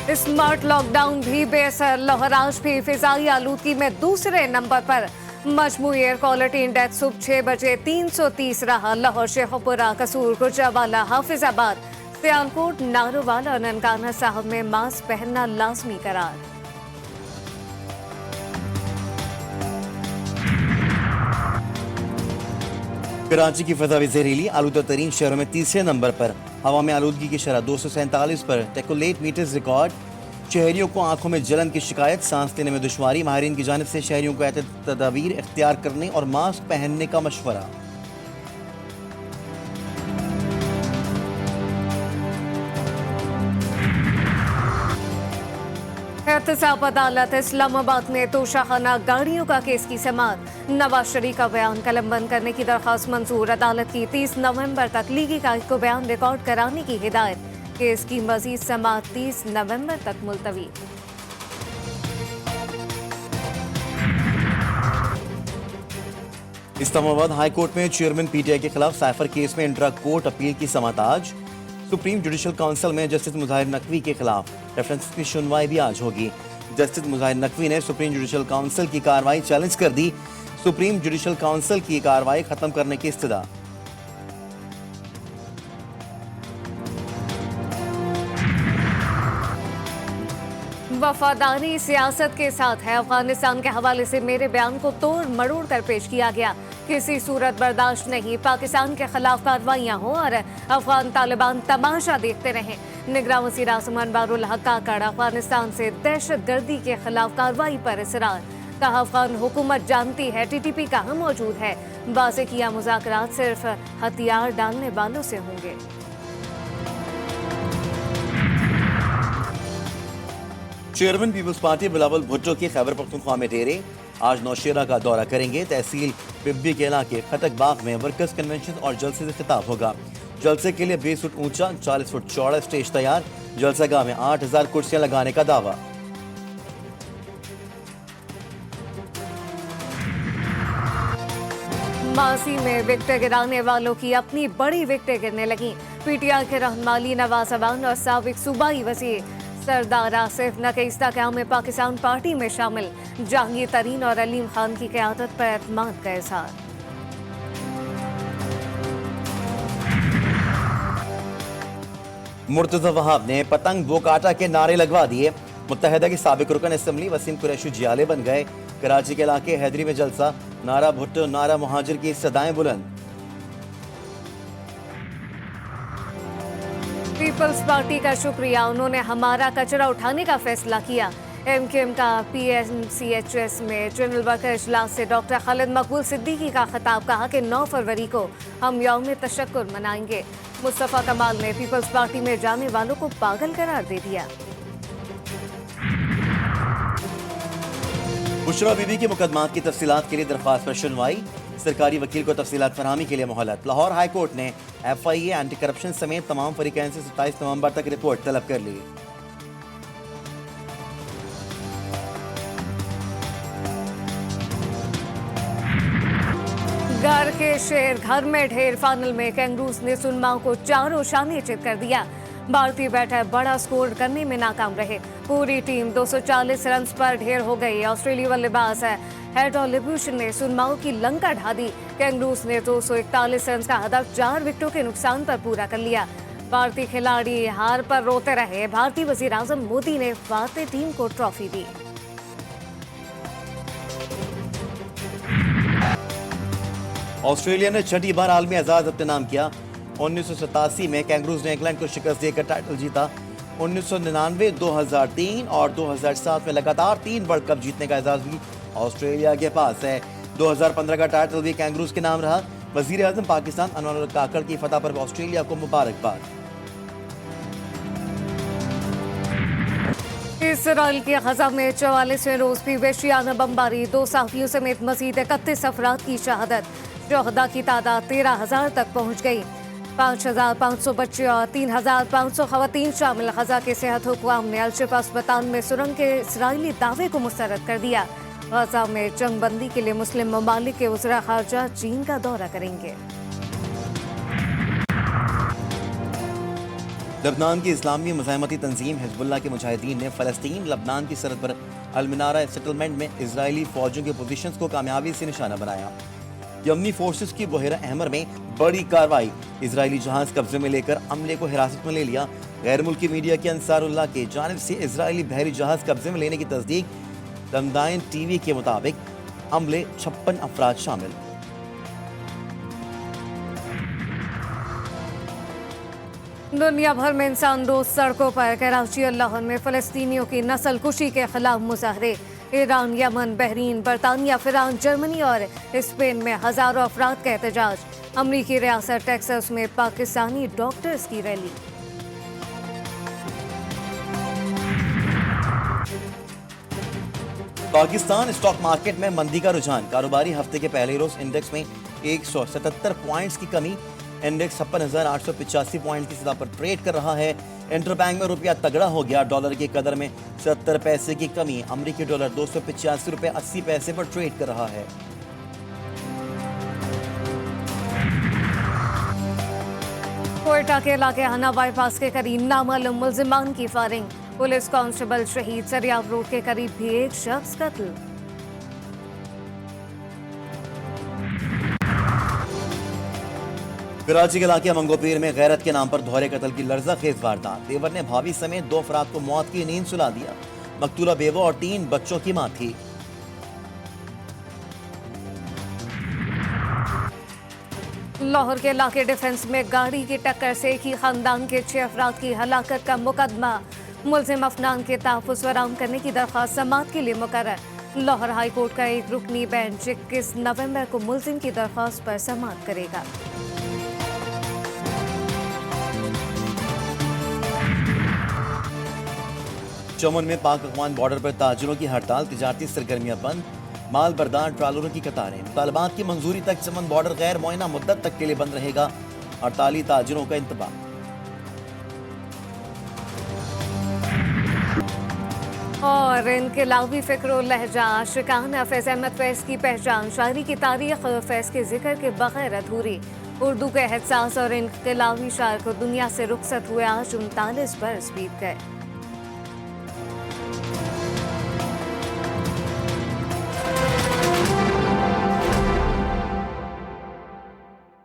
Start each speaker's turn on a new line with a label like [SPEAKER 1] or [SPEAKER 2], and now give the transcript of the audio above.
[SPEAKER 1] Smart lockdown भी बेअसर, लाहौर आज भी फिजाई आलूदगी में दूसरे नंबर पर। मजमूई एयर क्वालिटी इंडेक्स सुबह 6 बजे 330 रहा। लाहौर, शेखपुरा, कसूर, गुजरावाला, हाफिजाबाद, सियालकोट, नारोवाला और ननकाना साहब में मास्क पहनना लाजमी करार।
[SPEAKER 2] कराची की फजा जहरीली, आलूदा तरीन शहरों में तीसरे नंबर पर। हवा में आलूदगी की शरह 247 पर, टेकोलेट मीटर्स रिकॉर्ड। शहरियों को आंखों में जलन की शिकायत, सांस लेने में दुश्वारी। माहिरीन की जानिब से शहरियों को एहतियाती तदाबीर इख्तियार करने और मास्क पहनने का मशवरा।
[SPEAKER 1] एहतसाब अदालत इस्लामाबाद में तोशाखाना गाड़ियों का केस की समाअत। नवाज शरीफ का बयान कलम बंद करने की दरख्वास्त मंजूर। अदालत की 30 नवंबर तक लीगी कायद को बयान रिकॉर्ड कराने की हिदायत। केस की मजीद समाअत 30 नवंबर तक मुलतवी।
[SPEAKER 2] इस्लामाबाद हाई कोर्ट में चेयरमैन पीटीआई के खिलाफ साइफर केस में इंट्रा कोर्ट अपील की समाअत आज। सुप्रीम जुडिशल काउंसिल में जस्टिस मुजाहिर नकवी के खिलाफ रेफरेंस की सुनवाई भी आज होगी। जस्टिस मुजाहिर नकवी ने सुप्रीम जुडिशल काउंसिल की कार्रवाई चैलेंज कर दी। सुप्रीम जुडिशल काउंसिल की कार्रवाई खत्म करने की इस्तदा।
[SPEAKER 1] वफादारी सियासत के साथ है, अफगानिस्तान के हवाले से मेरे बयान को तोड़ मरोड़ कर पेश किया गया। किसी सूरत बर्दाश्त नहीं, पाकिस्तान के खिलाफ कार्रवाइयाँ हों और अफगान तालिबान तमाशा देखते रहें। निगरान वज़ीर आज़म अनवारुल हक काकड़ अफगानिस्तान से दहशत गर्दी के खिलाफ कार्रवाई पर इसरार। कहा अफगान हुकूमत जानती है टीटीपी कहाँ मौजूद है। वाज़ेह किया मुज़ाकरात सिर्फ हथियार डालने वालों से होंगे।
[SPEAKER 2] Chairman peoples party Bilawal Bhutto के खैबर पख्तूनख्वा में डेरे। आज नौशेरा का दौरा करेंगे। तहसील पिब्बी के इलाके खटक बाग में वर्कर्स कन्वेंशन और जलसे से खिताब होगा। जलसे के लिए 20 फुट ऊंचा 40 फुट चौड़ा स्टेज तैयार। जलसागाह में 8000 कुर्सियां लगाने का दावा।
[SPEAKER 1] मासी में विकेटें गिराने वालों की अपनी बड़ी विकेटें गिरने लगी। पीटीआई के रहनुमाली नवाज अवान और साबिक सूबाई वज़ीर सरदार आसिफ नकीस्ता क़याम पाकिस्तान पार्टी में शामिल। जहांगीर तरीन और अलीम खान की क़यादत पर एतमाद का इज़हार।
[SPEAKER 2] मुर्तज़ा वहाब ने पतंग वो काटा के नारे लगवा दिए। मुत्तहिदा की साबिक रुकन असम्बली वसीम कुरैशी जियाले बन गए। कराची के इलाके हैदरी में जलसा, नारा भुट्टो नारा मुहाजिर की सदाएं बुलंद।
[SPEAKER 1] पीपल्स पार्टी का शुक्रिया, उन्होंने हमारा कचरा उठाने का फैसला किया। एमकेएम का पीएमसीएचएस में जनरल वर्कर इजलास से डॉक्टर खालिद मकबूल सिद्दीकी का खिताब। कहा कि 9 फरवरी को हम यौम तशक्कुर मनाएंगे। मुस्तफ़ा कमाल ने पीपल्स पार्टी में जाने वालों को पागल करार दे दिया।
[SPEAKER 2] बुशरा बीबी के मुकदमात की तफसीलात के लिए दरख्वास्त पर सुनवाई। सरकारी वकील को तफसीलात फरहमी के लिए मोहलत। लाहौर हाई कोर्ट ने FIA एंटी करप्शन समेत तमाम फरीकैन से 27 नवंबर तक रिपोर्ट तलब कर ली।
[SPEAKER 1] घर के शेर घर में ढेर, फाइनल में कैंगरूज ने सुनमाओं को चारों शाने चित कर दिया। भारतीय बैटर बड़ा स्कोर करने में नाकाम रहे। पूरी टीम 240 रन पर ढेर हो गई। ऑस्ट्रेलिया बल्लेबाज हेड और लिब्यूशन ने सुनमाओं की लंका ढा दी। कैंगरूज ने 241 रन का हदफ 4 विकेटों के नुकसान पर पूरा कर लिया। भारतीय खिलाड़ी हार पर रोते रहे। भारतीय वजीर आजम मोदी ने फाते टीम को ट्रॉफी दी।
[SPEAKER 2] ऑस्ट्रेलिया ने छठी बार आलमी एजाज अपने नाम किया। 1987 में कैंगरूज ने इंग्लैंड को शिकस्त देकर टाइटल जीता। 1999, 2003 और 2007 में लगातार 3 वर्ल्ड कप जीतने का एजाज भी ऑस्ट्रेलिया के पास है। 2015 का टाइटल भी कैंगरूज के नाम रहा। वजीर आजम पाकिस्तान अनवर काकड़ की फतह पर ऑस्ट्रेलिया को मुबारकबाद।
[SPEAKER 1] इसराइल के गजा में 44वें रोज भी वहशियाना बमबारी। 2 सहाफियों समेत मजीद 31 अफराद की शहादत। शहदा की तादाद 13,000 तक पहुँच गई। 5,500 बच्चे और 3,500 खवातीन शामिल। गजा के सेहत हुक्काम ने अल-शिफा अस्पताल में सुरंग के इसराइली दावे को मुस्तरद कर दिया। गजा में जंगबंदी के लिए मुस्लिम ममालिक के वज़ीर ख़ारजा चीन का दौरा करेंगे।
[SPEAKER 2] लबनान की इस्लामी मुजाहिमती तंजीम हिजबुल्लाह के मुजाहिदीन ने फ़लस्तीन लबनान की सरहद पर अलमिनारा सेटलमेंट में इजरायली फौजों के पोजीशंस को कामयाबी से निशाना बनाया। यमनी फोर्सेस की बहेरा अहमर में बड़ी कार्रवाई, इजरायली जहाज कब्जे में लेकर अमले को हिरासत में ले लिया। गैर मुल्की मीडिया के अंसारुल्लाह के जानिब से इजरायली बहरी जहाज कब्जे में लेने की तस्दीक। रमदान टीवी के मुताबिक अमले 56 अफराद शामिल।
[SPEAKER 1] दुनिया भर में इंसान दोस्त सड़कों पर कराची और लाहौर में फ़लस्तीनियों की नस्ल कुशी के खिलाफ मुजाहरे। ईरान, यमन, बहरीन, बरतानिया, फ़िरान, जर्मनी और स्पेन में हज़ारों अफराद का एहतजाज। अमरीकी रियासत टेक्सास में पाकिस्तानी डॉक्टर्स की रैली।
[SPEAKER 2] पाकिस्तान स्टॉक मार्केट में मंदी का रुझान। कारोबारी हफ्ते के पहले रोज इंडेक्स में 177 पॉइंट्स की कमी। इंडेक्स 56,885 पॉइंट की सतह पर ट्रेड कर रहा है। इंटरबैंक में रुपया तगड़ा हो गया। डॉलर की कदर में 70 पैसे की कमी। अमरीकी डॉलर 285 रुपये 80 पैसे पर ट्रेड कर रहा है।
[SPEAKER 1] कोयटा के इलाके हना बाईपास के करीब नामालूम मुल्जिमान की फायरिंग। पुलिस कांस्टेबल शहीद। सरियाव रोड के करीब भी एक शख्स कत्ल।
[SPEAKER 2] कराची के इलाके मंगोपीर में गैरत के नाम पर दोहरे कत्ल की लर्जा खेज वारदात। देवर ने भाभी समेत 2 अफराद को मौत की नींद सुला दिया। मकतूला बेवा और 3 बच्चों की मां थी।
[SPEAKER 1] लाहौर के इलाके डिफेंस में गाड़ी की टक्कर से एक ही खानदान के 6 अफराद की हलाकत का मुकदमा। मुल्जिम अफनान के तहफ़्फ़ुज़ फराहम करने की दरख्वास्त समाअत के लिए मुकर्रर। लाहौर हाई कोर्ट का एक रुकनी बेंच 21 नवंबर को मुल्जिम की दरख्वास्त पर समाअत करेगा।
[SPEAKER 2] चमन में पाक अफगान बॉर्डर पर ताजिरों की हड़ताल। तिजारती सरगर्मियां बंद। माल बरदार ट्रालरों की कतारें। मुतालबात की मंजूरी तक चमन बॉर्डर गैर मुअय्यना मुद्दत तक के लिए बंद रहेगा। हड़ताली ताजिरों का इंतबाह।
[SPEAKER 1] और इनकलाबी फ़िक्र लहजा आशिकाना फैज़ अहमद फैज़ की पहचान। शायरी की तारीख फैज़ के जिक्र के बगैर अधूरी। उर्दू के एहसास और इनकलाबी शायर को दुनिया से रुखसत हुए आज 39 बरस बीत गए।